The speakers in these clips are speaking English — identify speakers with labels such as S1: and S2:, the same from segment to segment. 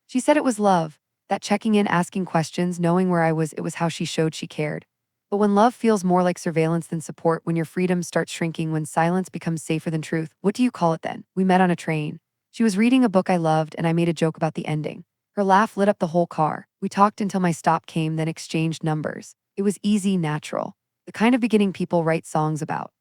S1: She said it was love, that checking in, asking questions, knowing where I was, it was how she showed she cared. But when love feels more like surveillance than support, when your freedom starts shrinking, when silence becomes safer than truth, what do you call it then? We met on a train. She was reading a book I loved, and I made a joke about the ending. Her laugh lit up the whole car. We talked until my stop came, then exchanged numbers. It was easy, natural. The kind of beginning people write songs about.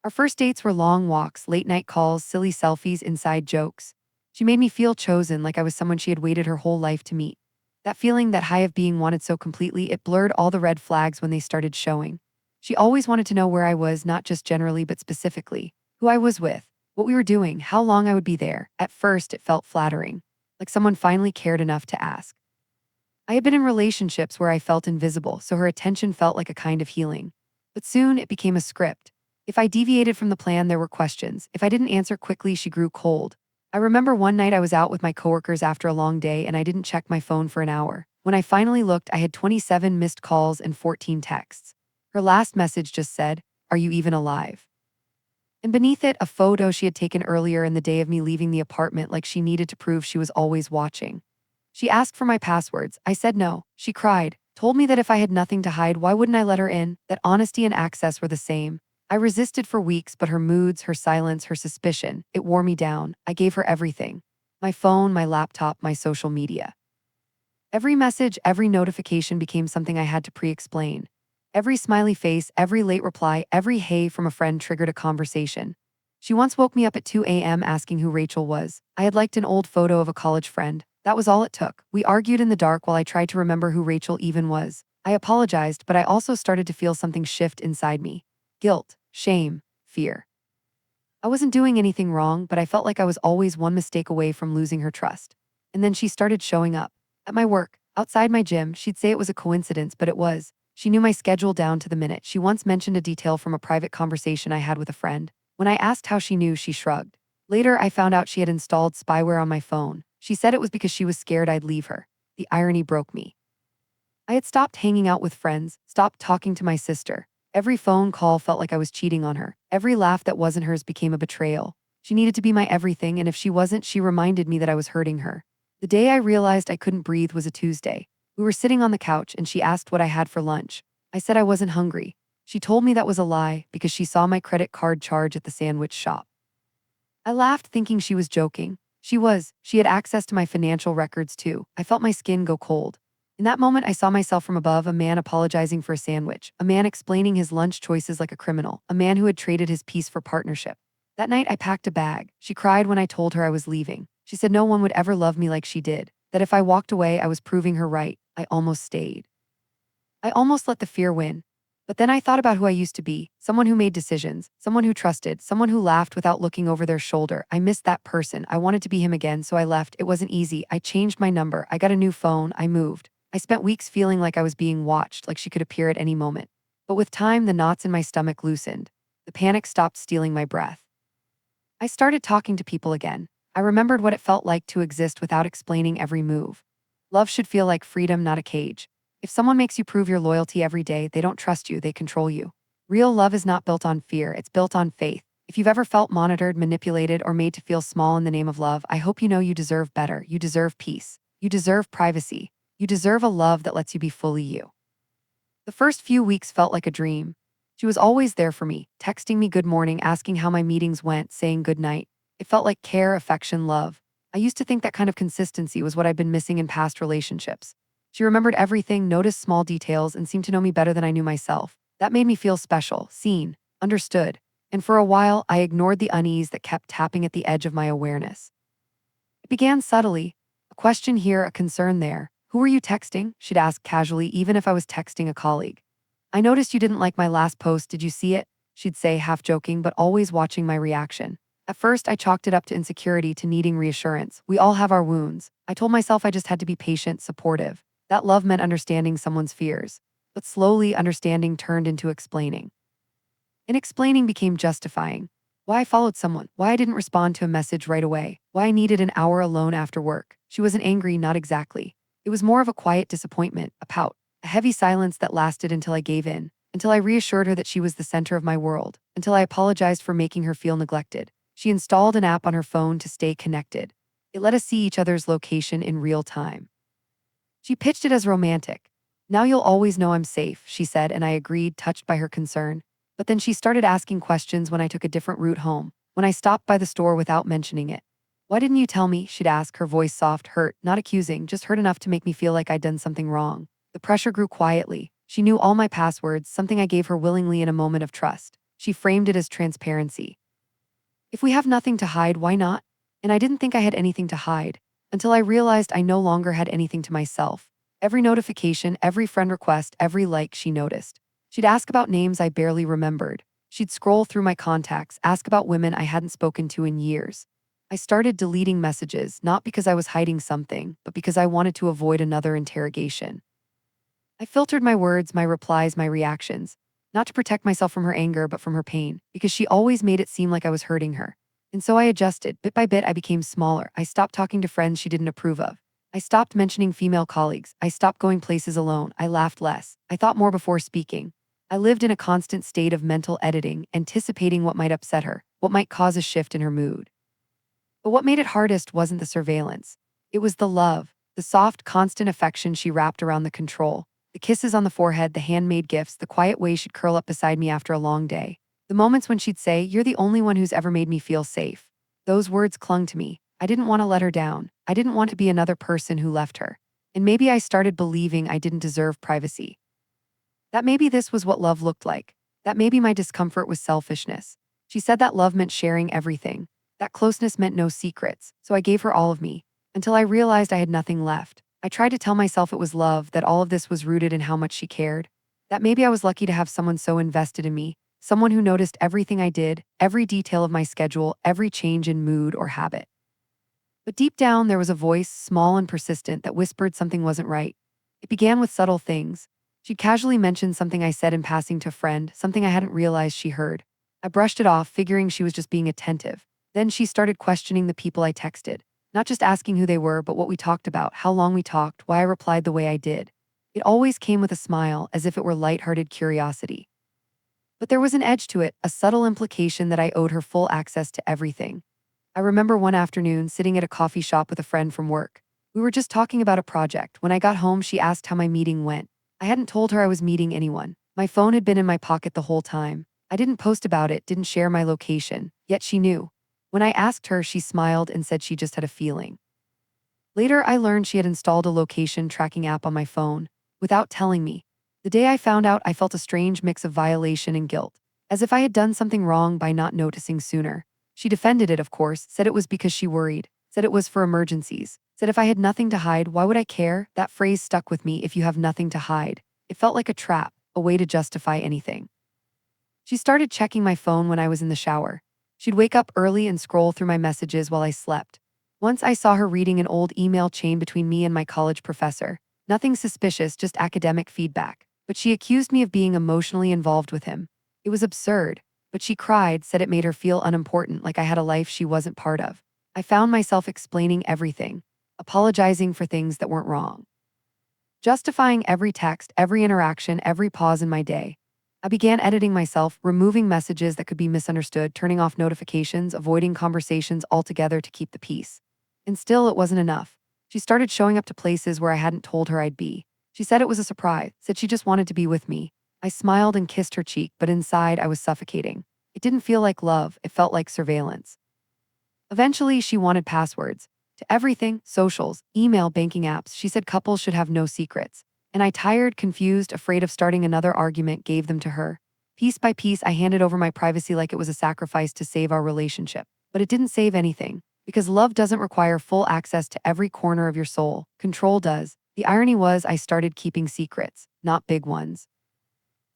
S1: Our first dates were long walks, late night calls, silly selfies, inside jokes. She made me feel chosen, like I was someone she had waited her whole life to meet. That feeling, that high of being wanted so completely, it blurred all the red flags when they started showing. She always wanted to know where I was, not just generally but specifically. Who I was with, what we were doing, how long I would be there. At first, it felt flattering, like someone finally cared enough to ask. I had been in relationships where I felt invisible, so her attention felt like a kind of healing. But soon, it became a script. If I deviated from the plan, there were questions. If I didn't answer quickly, she grew cold. I remember one night I was out with my coworkers after a long day and I didn't check my phone for an hour. When I finally looked, I had 27 missed calls and 14 texts. Her last message just said, "Are you even alive?" And beneath it, a photo she had taken earlier in the day of me leaving the apartment, like she needed to prove she was always watching. She asked for my passwords. I said no. She cried, told me that if I had nothing to hide, why wouldn't I let her in? That honesty and access were the same. I resisted for weeks, but her moods, her silence, her suspicion, it wore me down. I gave her everything. My phone, my laptop, my social media. Every message, every notification became something I had to pre-explain. Every smiley face, every late reply, every hey from a friend triggered a conversation. She once woke me up at 2 a.m. asking who Rachel was. I had liked an old photo of a college friend. That was all it took. We argued in the dark while I tried to remember who Rachel even was. I apologized, but I also started to feel something shift inside me. Guilt, shame, fear. I wasn't doing anything wrong, but I felt like I was always one mistake away from losing her trust. And then she started showing up. At my work, outside my gym, she'd say it was a coincidence, but it was. She knew my schedule down to the minute. She once mentioned a detail from a private conversation I had with a friend. When I asked how she knew, she shrugged. Later, I found out she had installed spyware on my phone. She said it was because she was scared I'd leave her. The irony broke me. I had stopped hanging out with friends, stopped talking to my sister. Every phone call felt like I was cheating on her. Every laugh that wasn't hers became a betrayal. She needed to be my everything, and if she wasn't, she reminded me that I was hurting her. The day I realized I couldn't breathe was a Tuesday. We were sitting on the couch and she asked what I had for lunch. I said I wasn't hungry. She told me that was a lie because she saw my credit card charge at the sandwich shop. I laughed thinking she was joking. She was. She had access to my financial records too. I felt my skin go cold. In that moment, I saw myself from above, a man apologizing for a sandwich, a man explaining his lunch choices like a criminal, a man who had traded his peace for partnership. That night, I packed a bag. She cried when I told her I was leaving. She said no one would ever love me like she did, that if I walked away, I was proving her right. I almost stayed. I almost let the fear win. But then I thought about who I used to be, someone who made decisions, someone who trusted, someone who laughed without looking over their shoulder. I missed that person. I wanted to be him again, so I left. It wasn't easy. I changed my number. I got a new phone. I moved. I spent weeks feeling like I was being watched, like she could appear at any moment. But with time, the knots in my stomach loosened. The panic stopped stealing my breath. I started talking to people again. I remembered what it felt like to exist without explaining every move. Love should feel like freedom, not a cage. If someone makes you prove your loyalty every day, they don't trust you, they control you. Real love is not built on fear, it's built on faith. If you've ever felt monitored, manipulated, or made to feel small in the name of love, I hope you know you deserve better. You deserve peace. You deserve privacy. You deserve a love that lets you be fully you. The first few weeks felt like a dream. She was always there for me, texting me good morning, asking how my meetings went, saying good night. It felt like care, affection, love. I used to think that kind of consistency was what I'd been missing in past relationships. She remembered everything, noticed small details, and seemed to know me better than I knew myself. That made me feel special, seen, understood. And for a while, I ignored the unease that kept tapping at the edge of my awareness. It began subtly, a question here, a concern there. Who were you texting? She'd ask casually, even if I was texting a colleague. I noticed you didn't like my last post. Did you see it? She'd say, half joking, but always watching my reaction. At first, I chalked it up to insecurity, to needing reassurance. We all have our wounds. I told myself I just had to be patient, supportive. That love meant understanding someone's fears. But slowly, understanding turned into explaining. And explaining became justifying. Why I followed someone, why I didn't respond to a message right away, why I needed an hour alone after work. She wasn't angry, not exactly. It was more of a quiet disappointment, a pout, a heavy silence that lasted until I gave in, until I reassured her that she was the center of my world, until I apologized for making her feel neglected. She installed an app on her phone to stay connected. It let us see each other's location in real time. She pitched it as romantic. "Now you'll always know I'm safe," she said, and I agreed, touched by her concern. But then she started asking questions when I took a different route home, when I stopped by the store without mentioning it. "Why didn't you tell me?" she'd ask, her voice soft, hurt, not accusing, just hurt enough to make me feel like I'd done something wrong. The pressure grew quietly. She knew all my passwords, something I gave her willingly in a moment of trust. She framed it as transparency. "If we have nothing to hide, why not?" And I didn't think I had anything to hide, until I realized I no longer had anything to myself. Every notification, every friend request, every like, she noticed. She'd ask about names I barely remembered. She'd scroll through my contacts, ask about women I hadn't spoken to in years. I started deleting messages, not because I was hiding something, but because I wanted to avoid another interrogation. I filtered my words, my replies, my reactions, not to protect myself from her anger, but from her pain, because she always made it seem like I was hurting her. And so I adjusted. Bit by bit, I became smaller. I stopped talking to friends she didn't approve of. I stopped mentioning female colleagues. I stopped going places alone. I laughed less. I thought more before speaking. I lived in a constant state of mental editing, anticipating what might upset her, what might cause a shift in her mood. But what made it hardest wasn't the surveillance. It was the love, the soft, constant affection she wrapped around the control, the kisses on the forehead, the handmade gifts, the quiet way she'd curl up beside me after a long day. The moments when she'd say, "You're the only one who's ever made me feel safe." Those words clung to me. I didn't want to let her down. I didn't want to be another person who left her. And maybe I started believing I didn't deserve privacy. That maybe this was what love looked like. That maybe my discomfort was selfishness. She said that love meant sharing everything. That closeness meant no secrets. So I gave her all of me, until I realized I had nothing left. I tried to tell myself it was love, that all of this was rooted in how much she cared. That maybe I was lucky to have someone so invested in me, someone who noticed everything I did, every detail of my schedule, every change in mood or habit. But deep down, there was a voice, small and persistent, that whispered something wasn't right. It began with subtle things. She'd casually mentioned something I said in passing to a friend, something I hadn't realized she heard. I brushed it off, figuring she was just being attentive. Then she started questioning the people I texted, not just asking who they were, but what we talked about, how long we talked, why I replied the way I did. It always came with a smile, as if it were lighthearted curiosity. But there was an edge to it, a subtle implication that I owed her full access to everything. I remember one afternoon sitting at a coffee shop with a friend from work. We were just talking about a project. When I got home, she asked how my meeting went. I hadn't told her I was meeting anyone. My phone had been in my pocket the whole time. I didn't post about it, didn't share my location, yet she knew. When I asked her, she smiled and said she just had a feeling. Later, I learned she had installed a location tracking app on my phone, without telling me. The day I found out, I felt a strange mix of violation and guilt, as if I had done something wrong by not noticing sooner. She defended it, of course, said it was because she worried, said it was for emergencies, said if I had nothing to hide, why would I care? That phrase stuck with me, if you have nothing to hide. It felt like a trap, a way to justify anything. She started checking my phone when I was in the shower. She'd wake up early and scroll through my messages while I slept. Once I saw her reading an old email chain between me and my college professor. Nothing suspicious, just academic feedback. But she accused me of being emotionally involved with him. It was absurd. But she cried, said it made her feel unimportant, like I had a life she wasn't part of. I found myself explaining everything, apologizing for things that weren't wrong, justifying every text, every interaction, every pause in my day. I began editing myself, removing messages that could be misunderstood, turning off notifications, avoiding conversations altogether to keep the peace. And still, it wasn't enough. She started showing up to places where I hadn't told her I'd be. She said it was a surprise, said she just wanted to be with me. I smiled and kissed her cheek, but inside I was suffocating. It didn't feel like love, it felt like surveillance. Eventually, she wanted passwords. To everything, socials, email, banking apps. She said couples should have no secrets. And I, tired, confused, afraid of starting another argument, gave them to her. Piece by piece, I handed over my privacy like it was a sacrifice to save our relationship. But it didn't save anything. Because love doesn't require full access to every corner of your soul. Control does. The irony was I started keeping secrets, not big ones.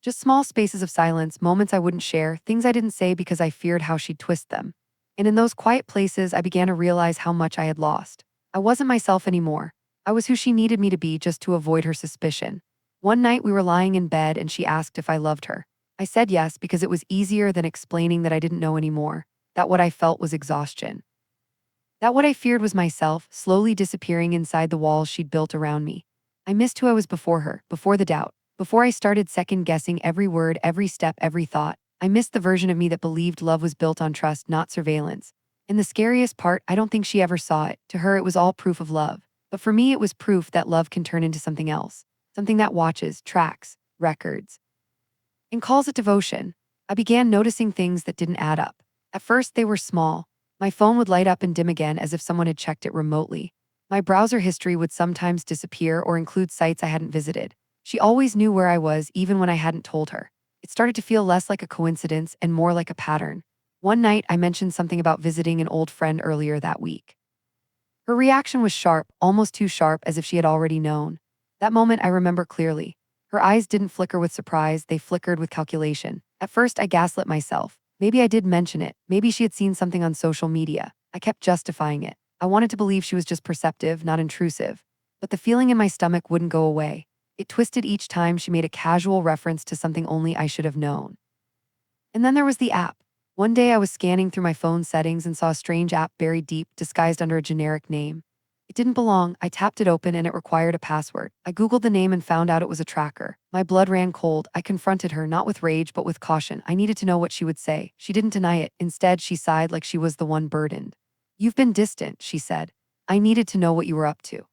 S1: Just small spaces of silence, moments I wouldn't share, things I didn't say because I feared how she'd twist them. And in those quiet places, I began to realize how much I had lost. I wasn't myself anymore. I was who she needed me to be just to avoid her suspicion. One night we were lying in bed and she asked if I loved her. I said yes because it was easier than explaining that I didn't know anymore, that what I felt was exhaustion. That what I feared was myself, slowly disappearing inside the walls she'd built around me. I missed who I was before her, before the doubt, before I started second-guessing every word, every step, every thought. I missed the version of me that believed love was built on trust, not surveillance. And the scariest part, I don't think she ever saw it. To her, it was all proof of love. But for me, it was proof that love can turn into something else, something that watches, tracks, records, and calls it devotion. I began noticing things that didn't add up. At first, they were small. My phone would light up and dim again as if someone had checked it remotely. My browser history would sometimes disappear or include sites I hadn't visited. She always knew where I was, even when I hadn't told her. It started to feel less like a coincidence and more like a pattern. One night, I mentioned something about visiting an old friend earlier that week. Her reaction was sharp, almost too sharp, as if she had already known. That moment I remember clearly. Her eyes didn't flicker with surprise, they flickered with calculation. At first, I gaslit myself. Maybe I did mention it. Maybe she had seen something on social media. I kept justifying it. I wanted to believe she was just perceptive, not intrusive. But the feeling in my stomach wouldn't go away. It twisted each time she made a casual reference to something only I should have known. And then there was the app. One day I was scanning through my phone settings and saw a strange app buried deep, disguised under a generic name. It didn't belong. I tapped it open and it required a password. I Googled the name and found out it was a tracker. My blood ran cold. I confronted her, not with rage, but with caution. I needed to know what she would say. She didn't deny it. Instead, she sighed like she was the one burdened. "You've been distant," she said. "I needed to know what you were up to.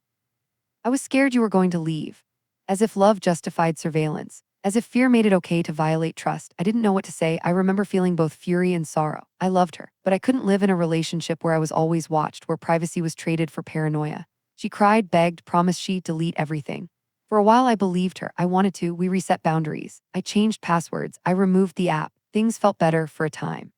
S1: I was scared you were going to leave." As if love justified surveillance. As if fear made it okay to violate trust. I didn't know what to say. I remember feeling both fury and sorrow. I loved her, but I couldn't live in a relationship where I was always watched, where privacy was traded for paranoia. She cried, begged, promised she'd delete everything. For a while, I believed her. I wanted to. We reset boundaries. I changed passwords. I removed the app. Things felt better for a time.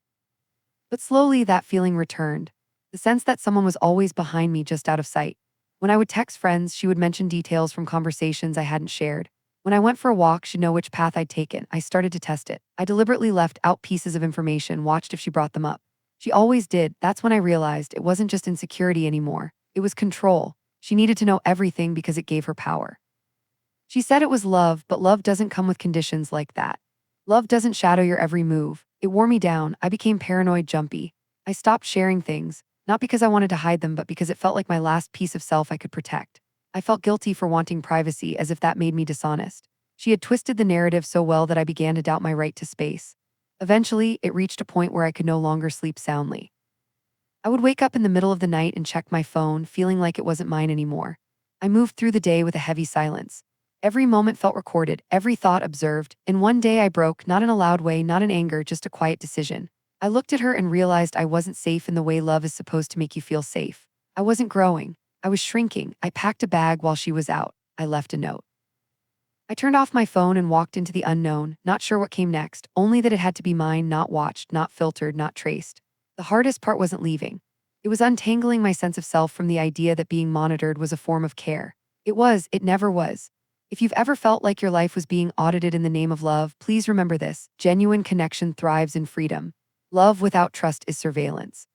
S1: But slowly, that feeling returned. The sense that someone was always behind me, just out of sight. When I would text friends, she would mention details from conversations I hadn't shared. When I went for a walk, she'd know which path I'd taken. I started to test it. I deliberately left out pieces of information, watched if she brought them up. She always did. That's when I realized it wasn't just insecurity anymore. It was control. She needed to know everything because it gave her power. She said it was love, but love doesn't come with conditions like that. Love doesn't shadow your every move. It wore me down. I became paranoid, jumpy. I stopped sharing things, not because I wanted to hide them, but because it felt like my last piece of self I could protect. I felt guilty for wanting privacy, as if that made me dishonest. She had twisted the narrative so well that I began to doubt my right to space. Eventually, it reached a point where I could no longer sleep soundly. I would wake up in the middle of the night and check my phone, feeling like it wasn't mine anymore. I moved through the day with a heavy silence. Every moment felt recorded, every thought observed, and one day I broke, not in a loud way, not in anger, just a quiet decision. I looked at her and realized I wasn't safe in the way love is supposed to make you feel safe. I wasn't growing. I was shrinking. I packed a bag while she was out. I left a note. I turned off my phone and walked into the unknown, not sure what came next, only that it had to be mine, not watched, not filtered, not traced. The hardest part wasn't leaving. It was untangling my sense of self from the idea that being monitored was a form of care. It never was. If you've ever felt like your life was being audited in the name of love, please remember this: genuine connection thrives in freedom. Love without trust is surveillance.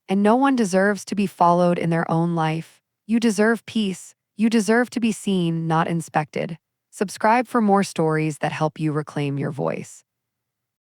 S1: And no one deserves to be followed in their own life. You deserve peace. You deserve to be seen, not inspected. Subscribe for more stories that help you reclaim your voice.